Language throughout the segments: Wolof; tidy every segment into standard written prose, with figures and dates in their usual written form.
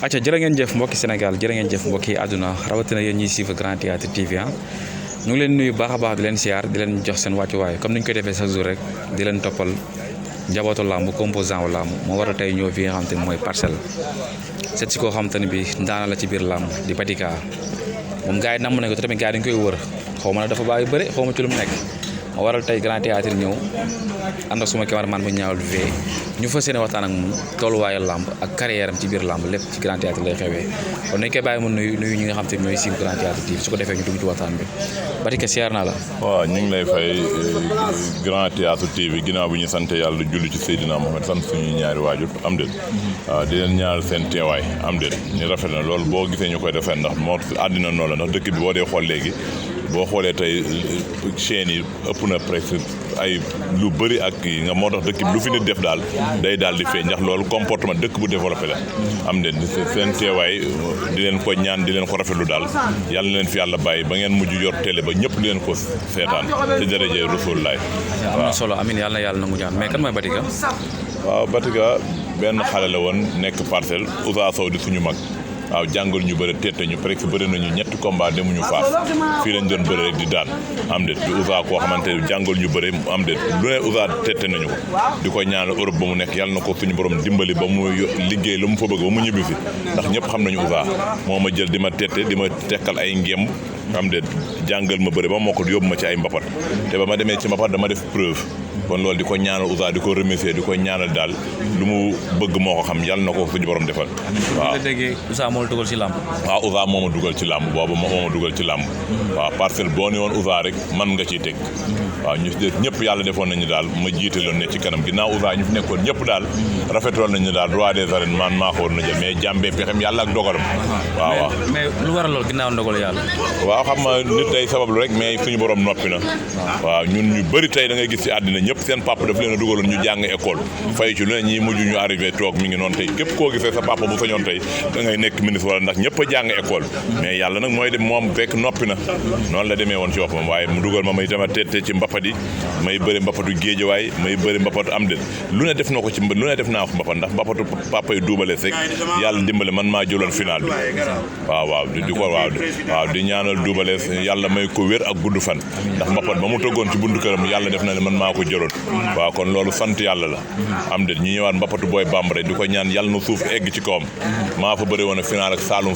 acca jërë ngeen jëf mbokki Sénégal jërë ngeen jëf mbokki àdduna rawatina yéen ñiy suivre Grand Théâtre TV ñu ngi leen nuyu baax a baax di leen siyaar di leen jox seen wàccuwaay comme ni ñu koy defee chaque jour rek di leen toppal njabootu làmb composant wu làmb moo war a tey ñëw fi nga xam te ne mooy Parcelles seet si koo xam te ne bi ndaana la ci biir làmb di Batika moom gars yi namm nañ ko te tamit gars yi dañ koy wër xaw ma ne dafa bàyyi bëri xaw ma ci lu mu nekk moo waral tey Grand Théâtre ñëw ànd ak suma cameraman bu ñaawal vi ñu fas yéene waxtaan ak moom tolluwaayu làmb ak carrière am ci biir làmb lépp ci Grand Théâtre lay xewee kon nañ koy bàyyi mu nuyu ñi nga xam te ñooy suivre Grand Théâtre TV su ko defee ñu dugg ci waxtaan bi Batika siyaar naa la. waaw ñu ngi lay fay Grand Théâtre TV ginnaaw bi ñu sant yàlla julli ci Seydina Mohamed sant suñuy ñaari waajur am déet waaw di leen ñaanal seen teewaay am déet ñu rafet na loolu boo gisee ñu koy defee ndax moo àddina noonu la ndax dëkk bi boo dee xool léegi boo xoolee tey chaîne yi ëpp na presque ay lu bëri ak kii nga moo tax dëkk bi lu fi nit def daal day daal di feeñ ndax loolu comportement dëkk bu développé la am den seen teewaay di leen ko ñaan di leen ko rafetlu daal yàlla na leen fi yàlla bàyyi ba ngeen mujj yor télé ba ñëpp di leen ko seetaan ci daraja Rasulullah am na solo amin yàlla na yàlla nangu ñaan mais kan mooy Batika. waaw Batika benn xale la woon nekk Parcelles Ousa Sow di suñu mag waaw jàngal ñu bëri teete ñu presque bëri nañu ñetti combat demuñu Fass fii lañ doon bëri rek di daan am déet di Ousa koo xamante ne jàngal ñu bëri am déet lu ne Ousa teete nañu ko di ko ñaanal Europe ba mu nekk yàlla na ko suñu borom dimbali ba mu liggéey la mu fa bëgg ba mu ñibbi fi ndax ñëpp xam nañu Ousa moo ma jël di ma teete di ma tekkal ay ngéem am déet jàngal ma bëri ba moo ko yóbbu ma ci ay mbapat te ba ma demee ci mbapat dama def preuve kon loolu di ko ñaanal Ousa di ko remercier di ko ñaanal daal lu mu bëgg moo ko xam yàlla na ko suñu borom defal waaw Ousa moo la dugal ci làmb. waaw Ousa moo ma dugal ci làmb boobu moo ma dugal ci làmb waaw Parcelles boo ne woon Ousa rek man nga ciy teg waaw ñu ñëpp yàlla defoon nañu daal ma jiite loon ne ci kanam ginnaaw Ousa ñu fi nekkoon ñëpp daal rafetoon nañu daal roi des arènes man maa ko war na jël mais jàmbee pexem yàlla ak dogalam waaw mais lu waral lool ginnaaw ndogal yàlla. waaw xam nga nit tey sabablu rek mais suñu borom noppi na waaw ñun ñu bëri tey da ngay gis ci àddina ñëpp seen papa daf leen a dugaloon ñu jàng école fay ci lu ne ñi mujj ñu arrivé toog mi ngi noonu tey képp koo gisee sa papa bu sañoon tey da ngay nekk ministre wala ndax ñëpp a jàng école mais yàlla nag mooy dem moom fekk noppi na noonu la demee woon ci boppam waaye mu dugal ma may dama teete ci mbapat yi may bëri mbapatu géejawaay may bëri mbapatu am déet lu ne def na ko ci lu ne def naa ko mbapat ndax mbapatu papa yi duubale rek yàlla dimbale man maa jëloon final bi waaw di ko waaw di ñaanal duubale yàlla may ko wér ak gudd fan ndax mbapat ba mu tëggoon ci buntu këram yàlla def na ne man maa ko jëloon waaw kon loolu sant yàlla la am déet ñu ñëwaat mbapatu booy bambara di ko ñaan yàlla na suuf egg ci kawam maa fa bëri woon a final ak Saalum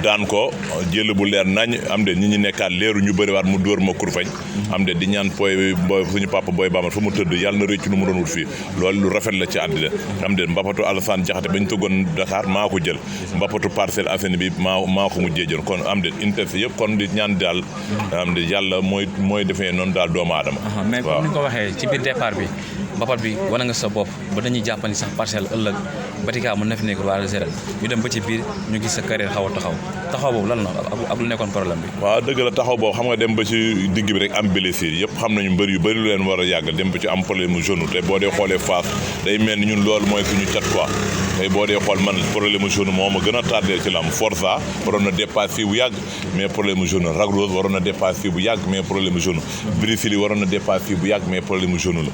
daan ko jël bu leer nañ am de ñi ñi nekkaat leeru ñu bëri waat mu dóor ma kurfañ am de di ñaan booy suñu papa booy bambara fu mu tëdd yàlla na rëcc lu mu doon wut fii loolu lu rafet la ci àddina am de mbapatu Alassane Jaxate bañ tëggoon Dakar maa ko jël mbapatu Parcelles Assainies bi maa ko mujjee jël kon am de intéressé yëpp kon di ñaan daal am de yàlla mooy defee noonu daal doomu aadama mais comme ni nga ko waxee ci biir départ bi mbapat bi wane nga sa bopp ba dañuy jàppani sax Parcelles ëllëg Batika mën na fi nekk roi des arènes ñu dem ba ci biir ñu gis sa carrière xaw a taxaw boobu lan la ak lu nekkoon problème bi. waaw dëgg la taxaw boobu xam nga dem ba ci digg bi rek am blessure yëpp xam nañu mbër yu bëri lu leen war a yàgg dem ba ci am problème mu genou te boo dee xoolee Fass day mel ni ñun loolu mooy suñu cat quoi tey boo dee xool man problème mu genou moo ma gën a tardé ci lamb Forza waroon na dépasse fii bu yàgg mais problème mu genou Lac Rose waroon na dépasse fii bu yàgg mais problème mu genou Brésil waroon na dépasse fii bu yàgg mais problème mu genou la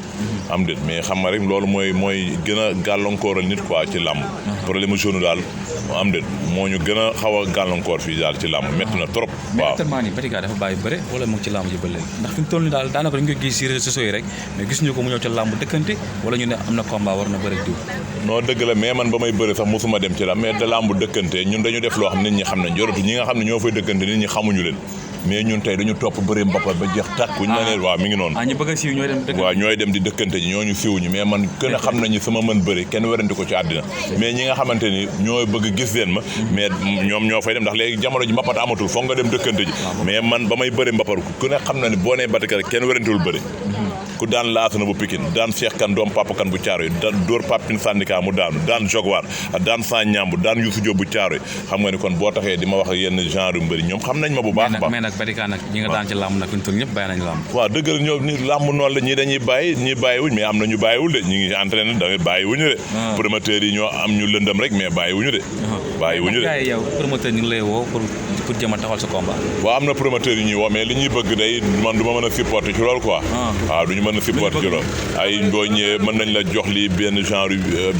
am déet mais xam nga rek loolu mooy gën a gàllankooral nit quoi ci lamb problème mu genou daal am déet moo ñu gën a xaw a gàllankoor fii daal ci làmb métti na trop waaw. mais actuellement nii Batika dafa bàyyi bëre wala mu ngi ci làmb ji ba léegi ndax fi mu toll nii daal daanaka dañu koy gis ci réseaux sociaux yi rek mais gis ñu ko mu ñëw ci làmb dëkkante wala ñu ne am na combat war na bëre diw. non dëgg la mais man ba may bëre sax mosuma dem ci làmb mais de làmb dëkkante ñun dañu def loo xam nit ñi xam nañ joratu ñi nga xam ne ñoo fay dëkkante nit ñi xamuñu leen mais ñun tey dañu topp bëre mbapat ba jeex tàkk ñu ne waaw mi ngi noonu ñu bëgg a siiw ñooy dem dëkkante waaw ñooy dem di dëkkante ji ñooñu siiwuñu mais man gën a xam nañu sama mën bëre kenn werante ko ci àddina mais ñi nga xamante ni ñooy bëgg gis leen ma mais ñoom ñoo fay dem ndax léegi jamono ji mbapat amatul foog nga dem dëkkante ji mais man ba may bëre mbapat ku ne xam na ni boo nee Batika kenn werantewul bëre ku daan laasana bu Pikine daan Cheikh Kane doom Papa Kane bu Thiaroye daan dóor Papine Sandika mu daanu daan Jogwaar daan San Ñambu daan Youssou Diop bu Thiaroye xam nga ni kon boo taxee di ma wax ak yenn genre yu mbëri ñoom xam nañ ma bu baax mais nag Batika nag ñi nga daan ci làmb nag fi ñu toll ñëpp bàyyi nañ làmb waaw dëgg la ñoom ni làmb noonu la ñii dañuy bàyyi ñii bàyyiwuñ mais am na ñu bàyyiwul de ñi ngi entraîné da bàyyiwuñu de promoteurs yi ñoo am ñu lëndëm rek mais bàyyiwuñu de bàyyi wuñu de. yow promoteur ñu ngi lay woo pour jëm a taxawal sa combat. waaw am na promoteur yi ñuy woo mais li ñuy bëgg day man du ma mën a supporter ci loolu quoi. waaw du ñu mën a supporter ci loolu. ay boo ñëwee mën nañ la jox lii benn genre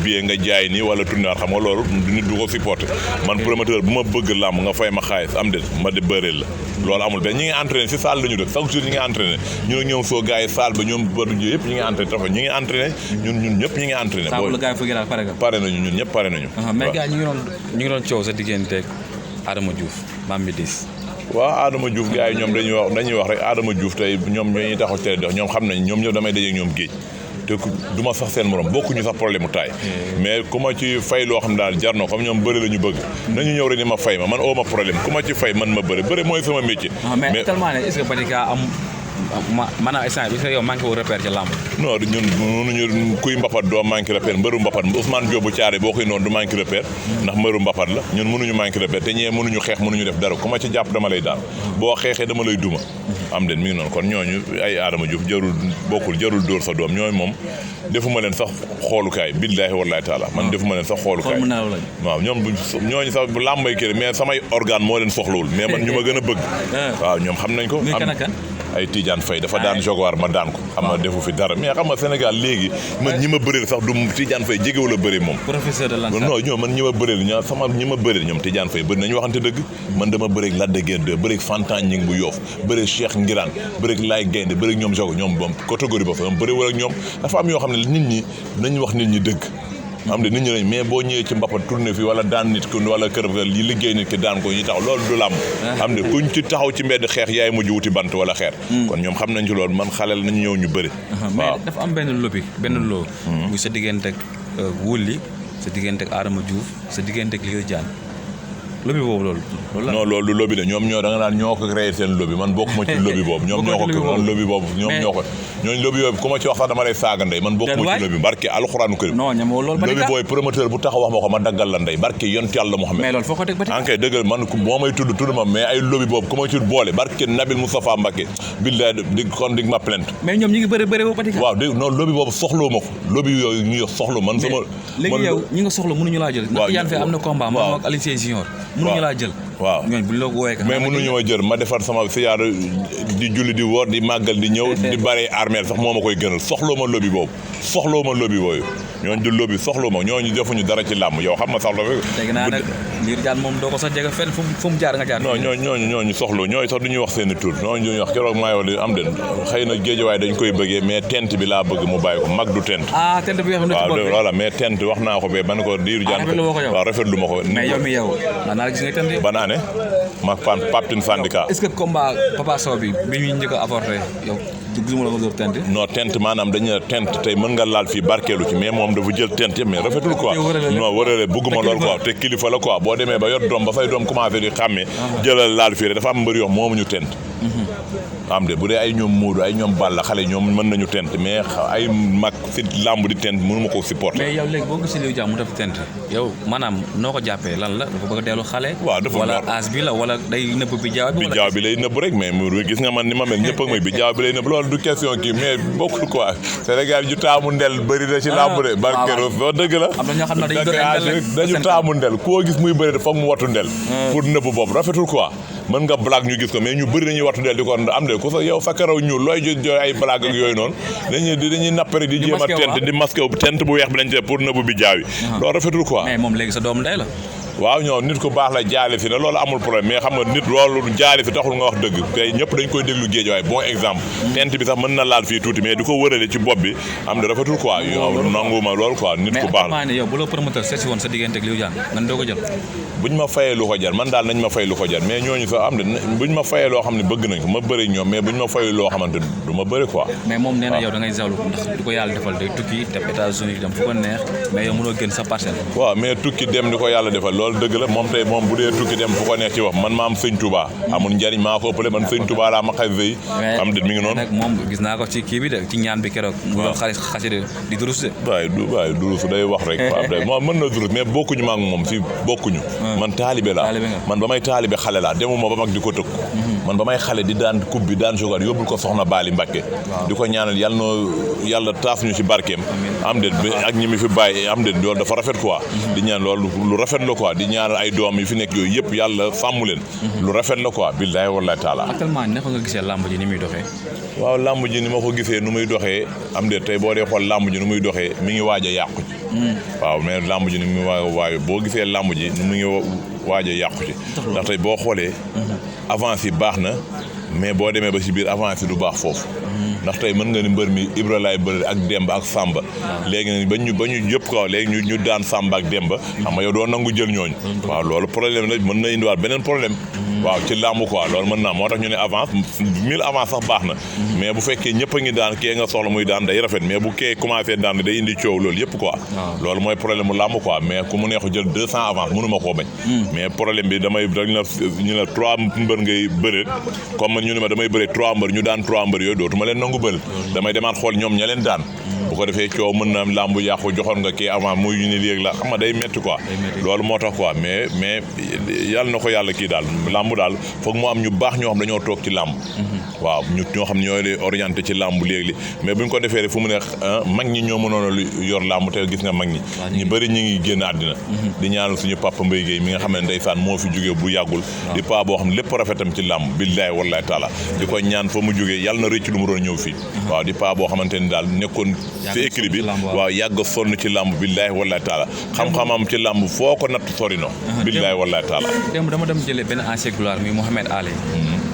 billet nga jaay nii wala tournoi xam nga loolu nit du ko supporter man promoteur bu ma bëgg làmb nga fay ma xaalis am de ma de bëreel la loolu amul benn ñi ngi entraîné si salle la ñu def chaque jour ñi ngi entraîné ñun ak ñoom soo gars yi salle ba ñoom bëdu yëpp ñi ngi entraîné tafa ñi ngi entraîné ñun ñëpp ñi ngi entraîné pare nañu ñun ñëpp pare nañu mais gars ñu ngi doon coow sa digganteeg Adama Diouf Bambi 10 waaw Adama Diouf gars yi ñoom dañuy wax rek Adama Diouf tey ñoom ñooñuy taxaw télé dox ñoom xam nañ ñoom ñëpp damay dajeeg ñoom géej te du ma sax seen morom bokkuñu sax problème mu taay mais ku ma ci fay loo xam daal jar na comme ñoom bëri la ñu bëgg nañu ñëw rek ni ma fay ma man oo ma problème ku ma ci fay man ma bëri mooy sama métier. mais tellement ne est-ce que Batika am maanaam instant bi yow manqué wu repère ci làmb. non ñun mënuñu kuy mbapat doo manqué repère mbëru mbapat Ousmane Diop bu Thiaré boo koy noonu du manqué repère ndax mbëru mbapat la ñun mënuñu manqué repère te ñee mënuñu xeex mënuñu def dara ku ma ci jàpp dama lay daal boo xeexee dama lay duma am den mi ngi noonu kon ñooñu ay Adama Diouf jarul dóor sa doom ñooñu moom defuma leen sax xoolukaay billaahi wallaahi taala man defuma leen sax xoolukaay waaw ñooñu sax bu làmbay kër mais samay organe moo leen soxlawul mais man ñu ma gën a bëgg waaw ñoom xam nañ ko ay Tidiane Faye dafa daan Jaguar ma daan ko xam nga defu fi dara mais xam nga Sénégal léegi man ñi ma bëreel sax du Tidiane Faye jegewul a bëri moom professeur de Lansar non ñoo man ñi ma bëreel ñoom Tidiane Faye bëri nañu waxante dëgg man dama bëreeg Lac de Guiers 2 bëreeg Fantan Ñing bu Yoff bëreeg Cheikh Ngiraan bëreeg Laye Gaynde bëreeg ñoom Jago ñoom moom catégorie ba fa ñoom bëri wala ak ñoom dafa am yoo xam ne nit ñi nañu wax nit ñi dëgg am de nit ñi lañ mais boo ñëwee ci mbappat tourné fi wala daan nit ki wala kër yi liggéey nit ki daan ko ñu taxaw loolu du làmb am de kuñ ci taxaw ci mbedd xeex yaay mujj wuti bant wala xeer kon ñoom xam nañ ci loolu man xaleel nañu ñëw ñu bëri mais dafa am benn loo muy sa diggante ak Wouly sa diggante ak Adama Diouf sa diggante ak Lirou Diane lobby boobu loolu non loolu lobby la ñoom da nga naan ñoo ko créé seen lobby man bokkuma ci lobby boobu ñoom ñoo ko lobby boobu ñoom ñoo ko ñooñu lobby yooyu ku ma ci wax sax dama lay saaga ndey man bokkuma ci lobby barke alxuraanu karim lobby booy promoteur bu taxaw wax ma ko ma daggal la ndey barke yonent Yàlla Muhammad mais loolu foo ko teg ba ankay dëggal man moo may tudd ma mais ay lobby boobu ku ma ci boole barke Nabil Moustapha Mbacké billahi di kon dig ma plainte mais ñoom ñi ngi bëri boobu Batika waaw dégg non lobby boobu soxloo ma ko lobby yooyu ñu soxla man sama léegi yow ñi nga soxla mënuñu laa jël ndax Yane Faye am na combat moom ak Aliou Seye Junior mënuñu laa jël waaw ñooñu bu ñu la wooyee mais mënuñu ma jël ma defar sama siyaar di julli di woor di màggal di ñëw di bare armeel sax moo ma koy gënal soxloo ma lobby boobu booyu ñooñu du lobby soxloo ma ñooñu defuñu dara ci làmb yow xam nga sax léegi naa nag Lirou Diane moom doo ko sax jege fenn fu mu jaar nga jaar non ñooñu soxloo ñooñu sax du ñuy wax seen i tur ñooñu duñuy wax keroog maa yow li am den xëy na géejawaay dañ koy bëggee mais tent bi laa bëgg mu bàyyi ko mag du tent tent bi waaw voilà mais tent wax naa ko ba ban ko Lirou Diane waaw rafetlu ma ko mais yow mi yow naa gis nga tent ban année ma Paptine syndicat est-ce que combat Papa Sow bi ñuy njëkk a apporté yow gisuma la ko door tent non tent maanaam dañu ne tent tey mën nga laal fii barkeelu ci mais moom dafa jël tent yëpp mais rafetul quoi non wërale bëgguma loolu quoi te kilifa la quoi boo demee ba yor doom ba say doom commencé di xàmmee jëlal laal fii rek dafa am mbër yoo moomuñu tent am de bu dee ay ñoom Moodu ay ñoom Balla xale ñoom mën nañu tent mais ay mag si làmb di tent mënu ma ko supporter mais yow léegi boo gisee Lirou Diane mu def tent yow maanaam noo ko jàppee lan la dafa bëgg a dellu xale waaw dafa wala âge bi la wala day nëbb bi jaaw bi lay nëbb rek mais mu gis nga man ni ma mel ñëpp ak may bi jaaw bi lay nëbb loolu du question kii mais bokkul quoi Sénégal ñu taamu ndel bëri na ci làmb de barkeros doo dëgg la am na ñoo xam ne dañu taamu ndel koo gis muy bëri foog mu watu ndel pour nëbb boobu rafetul quoi mën nga blague ñu gis ko mais ñu bëri dañuy wattu del di ko am de ku sa yow sa karaw ñuul looy jooy ay blague ak yooyu noonu dañuy nappare di jéem a tent di masqué tent bu weex bi lañ te pour nëbb bi jaaw yi loolu rafetul quoi mais moom léegi sa doom ndey la waaw ñoo nit ku baax la jaale fi ne loolu amul problème mais xam nga nit loolu jaale fi taxul nga wax dëgg tey ñëpp dañ koy déglu géej waaye bon exemple tent bi sax mën na laal fii tuuti mais di ko wërale ci bopp bi am na rafetul quoi yow nanguma loolu quoi nit ku baax la mais yow bu la promoteur seet si woon sa diggante ak Lirou Diane nga doo ko jël buñ ma fayee lu ko jar man daal nañ ma fay lu ko jar mais ñooñu sax am na buñ ma fayee loo xam ne bëgg nañ ko ma bëri ñoom mais buñ ma fayee loo xamante du ma bëri quoi mais moom nee na yow da ngay zawlu ndax di ko yàlla defal day tukki dem États-Unis dem fu ko neex mais yow mënoo gën sa parcelle waaw mais tukki dem di ko yàlla defal loolu dëgg la moom tey moom bu dee tukki dem fu ko neex ci wax man ma am sëñ Touba amul njariñ maa ko ëppale man sëñ Touba laa ma xas yi am de mi ngi noonu nag moom gis naa ko ci kii bi de ci ñaan bi keroog mu doon xasi di durus de waaye durus day wax rek moom mën na durus mais bokkuñu ma ak moom si bokkuñu man taalibe laa man ba may taalibe xale laa demuma ba mag di ko tëkku man ba may xale di daan coupe bi daan jogar yóbbul ko soxna Baali Mbakke di ko ñaanal yàlla taas ñu ci barkeem am déet ak ñi mi fi bàyyi am déet loolu dafa rafet quoi di ñaan loolu lu rafet la quoi di ñaanal ay doom yi fi nekk yooyu yëpp yàlla sàmm leen lu rafet la quoi billahi wallahi taala. actuellement naka nga gisee làmb ji ni muy doxee. waaw làmb ji ni ma ko gisee nu muy doxee am déet tey boo dee xool làmb ji nu muy doxee mi ngi waaj a yàqu ci waaw mais làmb ji ni muy waaye boo gisee làmb ji nu mu ngi waaj a yàqu ci ndax tey boo xoolee avance yi baax na mais boo demee ba ci biir avance yi du baax foofu ndax tey mën nga ni mbër mi Ibra laay bëri ak Demba ak Samba léegi nag ba ñu yëpp ko léegi ñu daan Samba ak Demba xam nga yow doo nangu jël ñooñu waaw loolu problème la mën na indiwaat beneen problème waaw ci làmb quoi loolu mën naa moo tax ñu ne avance 1000 avance sax baax na mais bu fekkee ñëpp a ngi daan kee nga soxla muy daan day rafet mais bu kee commencé daan day indi coow loolu yëpp quoi loolu mooy problème mu làmb quoi mais ku mu neexu jël 200 avance mënu ma koo bañ mais problème bi damay dañ la ñu ne 3 mbër ngay bëree comme man ñu ne ma damay bëree 3 mbër ñu daan 3 mbër yooyu dootuma leen nangu bëri damay demaat xool ñoom ña leen daan bu ko defee coow mën na làmb yàqu joxoon nga kii avant muy ñu ni léegi la xam nga day métti quoi loolu moo tax quoi mais yàlla na ko yàlla kii daal làmb daal foog mu am ñu baax ñoo xam dañoo toog ci làmb waaw ñoo xam ne ñoo lay orienté ci làmb léegi mais bu ñu ko defee rek fu mu ne mag ñi ñoo mënoon a yor làmb te gis nga mag ñi ñu bëri ñi ngi génn àddina di ñaanal suñu papa Mbaye Guèye mi nga xam ne ndeysaan moo fi jógee bu yàggul di pa boo xam ne lépp rafetam ci làmb billahi wallahi taala di ko ñaan fa mu jógee yàlla na rëcc lu mu doon ñëw fii waaw di pa boo xamante ni daal nekkoon ci écrit bi waaw yàgg sonn ci làmb billahi wallahi taala xam-xamam ci làmb foo ko natt sori na billahi wallahi taala démb dama dem jëlee benn ancien gloire mi Mouhamed Ali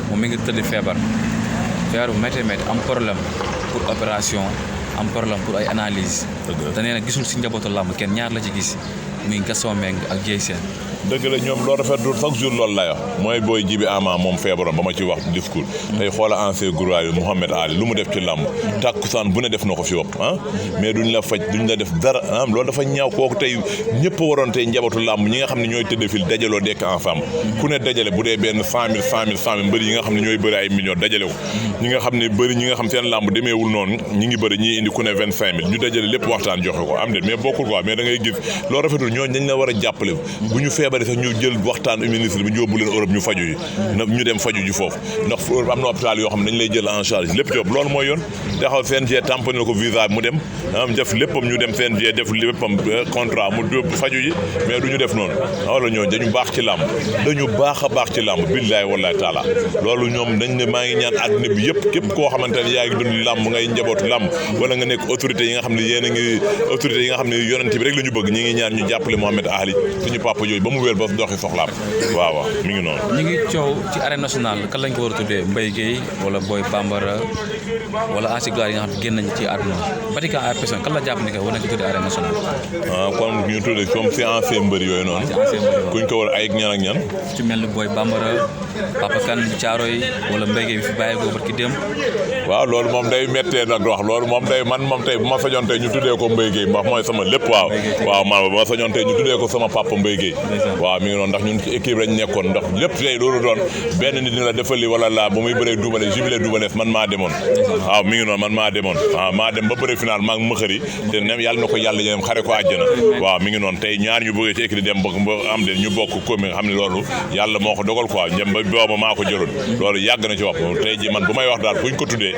moom mi ngi tëdd feebar bu métti am problème pour opération am problème pour ay analyse te nee na gisul si njabootu làmb kenn ñaar la ci gis muy Gaston Mbengue ak Dieye Sène dëgg la ñoom loo rafetlu chaque jour loolu lay wax mooy booy jibi ama moom feebaroon ba ma ci wax discours tey xoola ancien gloire yi Mouhamed Ali lu mu def ci làmb tàkkusaan bu ne def na ko fi wopp mais duñ la faj duñ la def dara loolu dafa ñaaw kooku tey ñëpp waroon tey njabootu làmb ñi nga xam ne ñooy tëdd fil dajaloo dekk ensemble ku ne dajale bu dee benn 100 000 mbëri yi nga xam ne ñooy bëri ay millions dajale ko ñi nga xam ne bëri ñi nga xam seen làmb demeewul noonu ñi ngi bëri ñi indi ku ne 25 000 ñu dajale lépp waxtaan joxe ko am de mais bokkul quoi mais da ngay gis loo rafetul ñooñu dañ la war a jàppale bu ñu feebaree sax ñu jël waxtaan ministre bi ñu yóbbu leen Europe ñu faju yi ñu dem faju ji foofu ndax Europe am na hôpital yoo xam ne dañ lay jël en charge lépp job loolu mooy yoon taxaw CNG tamponné ko visa bi mu dem def léppam ñu dem CNG def léppam contrat mu faju ji mais du ñu def noonu wala ñooñu dañu baax ci làmb dañu baax a baax ci làmb billahi wallahi taala loolu ñoom dañ ne maa ngi ñaan àdduna bi yëpp képp koo xamante ne yaa ngi dund làmb ngay njabootu làmb wala nga nekk autorité yi nga xam ne yéen a ngi autorité yi nga xam ne yonent bi rek la ñu bëgg ñi ngi ñaan ñu jàppale Mouhamed Ali suñu papa yooyu ba mu wér ba doxi soxlaam waaw mi ngi noonu ñu ngi coow ci arène nationale kan lañ ko war a tuddee Mbaye Guèye wala Boy Bambara wala ancien gloire yi nga xam ne génn nañ ci àdduna Batika ay personne kan la jàpp ni que war nañ ko tuddee arène nationale kon ñu tuddee comme si ancien mbër yooyu noonu kuñ ko war ay ñan ak ñan ci mel ni Boy Bambara Papa Kane Thiaroye wala Mbaye Guèye bi fi bàyyi ko barki dem waaw loolu moom day méttee nag wax loolu moom day man moom tey bu ma sañoon tey ñu tuddee ko Mbaye Guèye ndax mooy sama lépp waaw man bu ma sañoon tey ñu tuddee ko sama papa Mbaye Guèye waaw mi ngi noonu ndax ñun ci équipe lañ nekkoon ndax lépp tey loolu doon benn nit ni la defal li wala laa bu muy bëree Double jubilé Double man maa demoon waaw mi ngi noonu man maa demoon waaw maa dem ba bëre final maa ngi mëxëri te nem yàlla na ko yàlla yéen xare ko àjjana waaw mi ngi noonu tey ñaar ñu bëggee ci équipe dem ba am de ñu bokk commune nga xam ne loolu yàlla moo ko dogal quoi ñëm ba booba maa ko jëloon loolu yàgg na ci wax tey ji man bu may wax daal buñ ko tuddee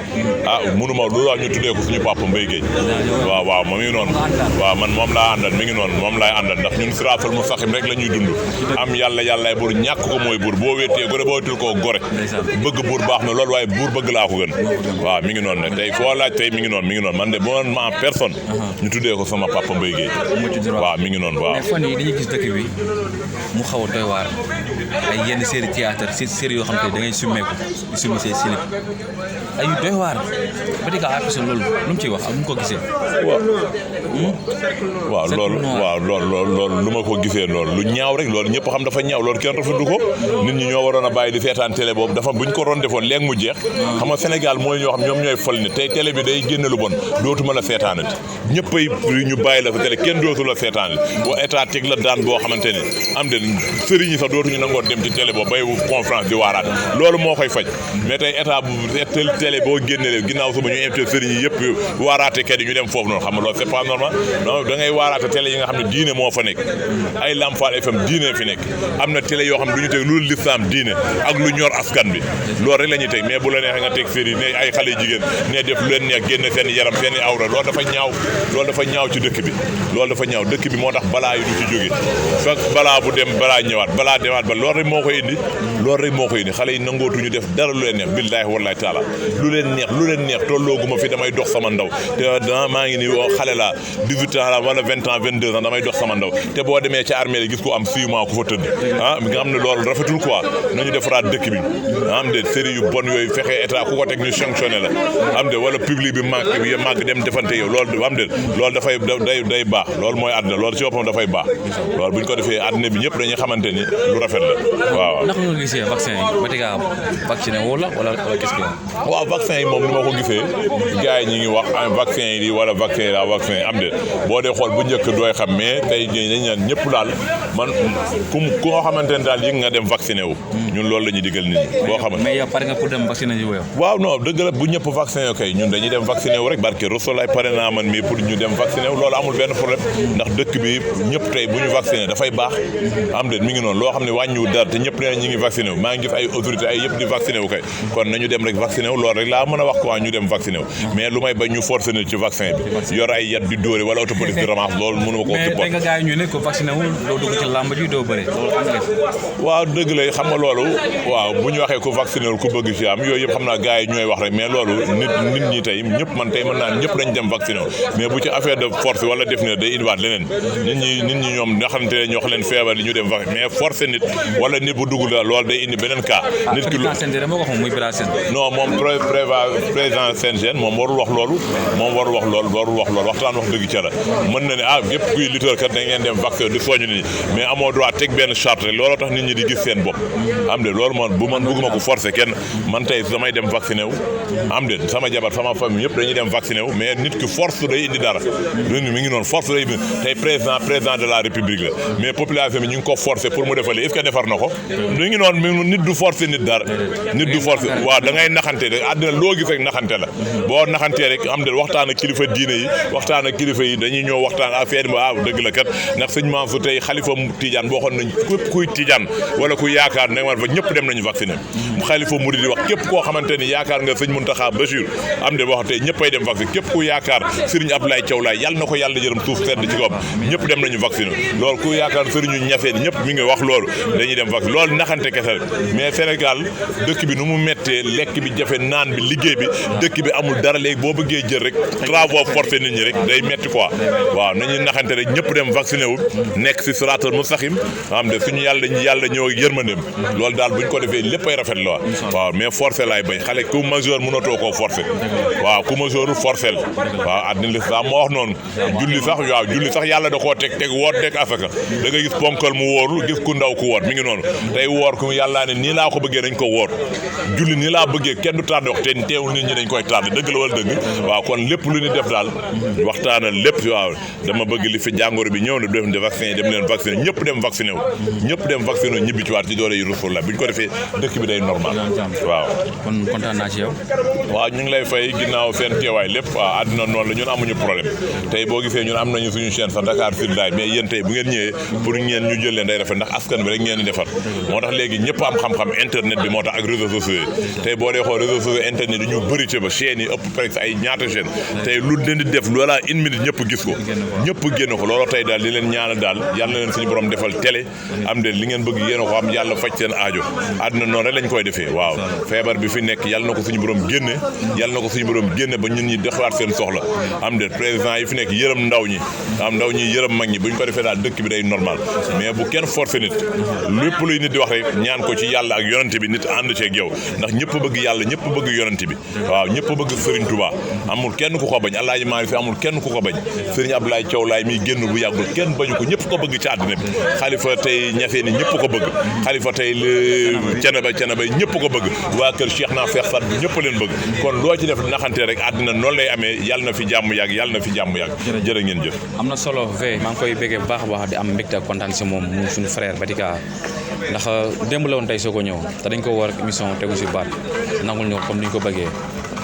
mënuma lu wax ñu tuddee ko suñu papa Mbaye Guèye waaw moom mi ngi noonu waaw man moom laa àndal mi ngi noonu moom laay àndal ndax ñun siraatal mustaqim rek la ñuy dund am yàlla buur ñàkk ko mooy buur boo wéetee gore boo wéetul koo gore bëgg buur baax na loolu waaye buur bëgg laa ko gën waaw mi ngi noonu ne tey foo laaj tey mi ngi noonu man de boo ma en personne ñu tuddee ko sama papa Mbaye Guèye waaw mi ngi noonu waaw mais fan yi dañuy gis dëkk bi mu xaw a doy waar ay yenn série théâtre série yoo xam te da ngay summeeku di summi say silib ay yu doy waar Batika ay personne loolu lu mu ciy wax ak lu mu ko gisee waaw loolu lu ma ko gisee loolu lu ñaaw rek loolu ñëpp xam dafa ñaaw loolu kenn rafetlu ko nit ñi ñoo waroon a bàyyi di seetaan télé boobu dafa buñ ko doon defoon léegi mu jeex xam nga Sénégal mooy ñoo xam ñoom ñooy fal ne tey télé bi day génne lu bon dootuma la seetaanati ñëppay ñu bàyyi la fa télé kenn dootu la seetaanati boo état teg la daan boo xamante ne am de sëriñ yi sax dootuñu nangoo dem ci télé boobu bay conférence di waaraat loolu moo koy faj mais tey état bu télé boo génnee ginnaaw suba ñu invité sëriñ yi yëpp waaraate kat yi ñu dem foofu noonu xam nga loolu c'est pas normal non da ngay waaraate télé yi nga xam ne diine moo fa nekk ay Lamp Fall FM diine fi nekk am na télé yoo xam ne du ñu teg lu lislaam diine ak lu ñor askan bi loolu rek la ñuy teg mais bu la neexee nga teg série ne ay xale jigéen ne def lu leen neex génne seen yaram seen i awra loolu dafa ñaaw ci dëkk bi loolu dafa ñaaw dëkk bi moo tax balaa yi du ci jóge fekk balaa bu dem balaa ñëwaat balaa demaat ba loolu rek moo koy indi xale yi nangootuñu def dara lu leen neex billaahi wallaahi taala lu leen neex tollooguma fi damay dox sama ndaw te maa ngi ni xale la 18 ans la wala 20 ans 22 ans damay dox sama ndaw te boo demee ca armée yi gis ko am 6 mois ku fa tëdd mi nga xam ne loolu rafetul quoi nañu defaraat dëkk bi am de série yu bon yooyu fexe état ku ko teg ñu sanctionné la am de wala public bi màgg dem defante yow loolu am de loolu dafay day baax loolu mooy àddina loolu ci boppam dafay baax loolu bu ñu ko defee àddina bi ñëpp dañuy xamante ni lu rafet la waaw. ndax nga gisee vaccin yi Batika vacciné wala qu'est-ce que waaw vaccin yi moom ni ma ko gisee gars yi ñi ngi wax vaccin yi wala vaccin yi la vaccin yi am de boo dee xool bu njëkk dooy xam mais tey dañ ñaan ñëpp daal man ku nga xamante ne daal yëg nga dem vacciné wu ñun loolu la ñuy digal nit ñi boo xamante mais yow pare nga pour dem vacciné wu yow waaw non dëgg la bu ñëpp vacciné wu kay ñun dañuy dem vacciné wu rek barke Rasul ay pare naa man mii pour ñu dem vacciné wu loolu amul benn problème ndax dëkk bi ñëpp tey bu ñu vacciné dafay baax am de mi ngi noonu loo xam ne wàññiwu dara te ñëpp ne ñi ngi vacciné wu maa ngi gis ay autorité ay yëpp di vacciné wu kay kon nañu dem rek vacciné wu loolu rek laa mën a wax quoi ñu dem vacciné wu mais lu may bañ ñu forcé na ci vaccin bi yor ay yat di dóore wala autopolice di ramasse loolu mënu ma ko mais dégg nga gars yi ñu ne ko vacciné wu doo dugg ci làmb ji doo bëre loolu am ngeen waaw dëgg la xam nga loolu waaw bu ñu waxee ku vacciné wul ku bëgg ci am yooyu yëpp xam naa gars yi ñooy wax rek mais loolu nit ñi tey ñëpp man tey mën naa ñëpp dañ dem vacciné wu mais bu ci affaire de force wala def ne day indiwaat leneen nit ñi ñoom nga xamante ne ñoo xam leen feebar li ñu dem vacciné mais forcé nit wala nit bu dugg la loolu day indi beneen cas nit ki non moom président CNG moom warul wax loolu waxtaan wax dëgg ca la mën na ne gépp kuy lutteur kat da ngeen dem vaccin di soñu nit ñi mais amoo droit teg benn charte rek looloo tax nit ñi di gis seen bopp am de loolu man bëgguma ko forcer kenn man tey damay dem vacciné wu am de sama jabar sama famille yëpp dañuy dem vacciné wu mais nit ki force day indi dara mi ngi noonu force day indi tey président de la république la mais population bi ñu ngi ko forcer pour mu defal est-ce que defar na ko mi ngi noonu nit du forcer nit dara nit du forcer waaw da ngay naxante rek àddina loo gis rek naxante la boo naxantee rek am de waxtaan ak kilifa diine yi waxtaan ak kilifa yi dañuy ñëw waxtaan affaire bi dëgg la kat ndax sëñ Mansour tey xalifa Tidiane boo xoon nañ képp kuy Tidiane wala ku yaakaar ne man fa ñëpp dem nañu vacciné xalifa Mouride di wax képp koo xamante ni yaakaar nga sëñ Mountakha Bachir am de wax tey ñëppay dem vacciné képp ku yaakaar Serigne Abdoulaye Thiaw Laye yàlla na ko yàlla jërëm suuf sedd ci kawam ñëpp dem nañu vacciné loolu ku yaakaar Serigne Niassène ñëpp mi ngi wax loolu dañuy dem vacciné loolu naxante kese rek mais Sénégal dëkk bi nu mu méttee lekk bi jafe naan bi liggéey bi dëkk bi amul dara léegi boo bëggee jël rek travaux forcés nit ñi rek day metti quoi waaw nañuy naxante rek ñëpp dem vacciné wu nekk si siraatal mustaqim xam de suñu yàlla ñëw ak yërmandeem loolu daal buñ ko defee léppay rafet la waaw mais forcé laay bañ xale ku majeur mënatoo koo forcé waaw ku majeurul forcé la waaw àddina lislaam moo wax noonu julli sax yàlla da koo teg woor teg asaka da nga gis ponkal mu wóorul gis ku ndaw ku woor mi ngi noonu tey woor ku yàllaa ne nii laa ko bëggee dañ ko woor julli nii laa bëggee kenn du tardé wax te teewul nit ñi dañ koy tardé dëgg la wala dëgg waaw kon lépp lu ñu def daal waxtaanal lépp waaw dama bëgg li fi jàngoro bi ñëw na dem de vaccin yi dem leen vacciné ñëpp dem vacciné wu ñibbi ci waat ci doole yi Rasul la bu ñu ko defee dëkk bi day normal waaw kon kontaan naa ci yow waaw ñu ngi lay fay ginnaaw seen teewaay lépp waaw àddina noonu la ñun amuñu problème tey boo gisee ñun am nañu suñu chaîne sax Dakar Sud Live mais yéen tey bu ngeen ñëwee pour ngeen ñu jël leen day rafet ndax askan bi rek ngeen di defar moo tax léegi ñëpp am xam-xam internet bi moo tax ak réseaux sociaux yi tey boo dee xool réseaux sociaux internet yi ñu bëri ci ba chaîne yi ëpp presque ay ñaata chaîne tey lu leen di def loola une minute ñëpp gis ko ñëpp génn ko loolu tey daal di leen ñaanal daal yàlla na leen suñu borom defal télé am de li ngeen bëgg yéen a ko am yàlla faj seen aajo àdduna noonu rek lañ koy defee waaw feebar bi fi nekk yàlla na ko suñu borom génne ba ñun ñi defaat seen soxla am de président yi fi nekk yërëm ndaw ñi yërëm mag ñi bu ñu ko defee daal dëkk bi day normal mais bu kenn forcé nit lépp luy nit di wax rek ñaan ko ci yàlla ak yonante bi nit ànd ceeg yow ndax ñëpp bëgg yàlla ñëpp bëgg yonante bi waaw ñëpp bëgg Serigne Touba amul kenn ku ko bañ Alaaji Maalik fi amul kenn ku ko bañ Serigne Abdoulaye Thiaw Laye miy génn bu yàggul kenn bañu ko ñëpp ko bëgg ci àddina bi xalifa tey Niassène ñëpp ko bëgg xalifa tey Thiénaba ñëpp ko bëgg waa kër Cheikh na Cheikh Sat bi ñëpp leen bëgg kon loo ci def naxante rek àddina noonu lay amee yàlla na fi jàmm yàgg jërë ngeen jëf am na solo ve maa ngi koy béggee bu baax a baax di am mbégte ak kontaan si moom mu suñu frère Batika ndax démb la woon tey soo ko ñëw te dañ ko war ak émission tegu si baat nangul ñu comme ni ñu ko bëggee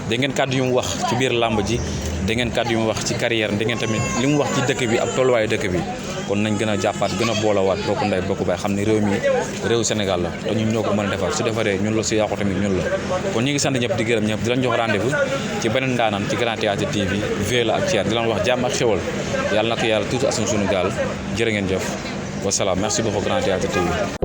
da ngeen kàddu yu mu wax ci biir làmb ji da ngeen kàddu yu mu wax ci carrière da ngeen tamit li mu wax ci dëkk bi ak tolluwaayu dëkk bi kon nañ gën a jàppaat gën a boolawaat bokk ndey bokk baay xam ne réew mi réew Sénégal la te ñun ñoo ko mën a defar su defaree ñun la su yàqu tamit ñun la kon ñu ngi sant ñëpp di gërëm ñëpp di leen jox rendez-vous ci beneen ndaanaan ci Grand Théâtre TV la ak Thier di leen wax jàmm ak xéwal yàlla na ko yàlla tuuti asun sunu gaal jërë ngeen jëf wasalaam merci beaucoup Grand Théâtre TV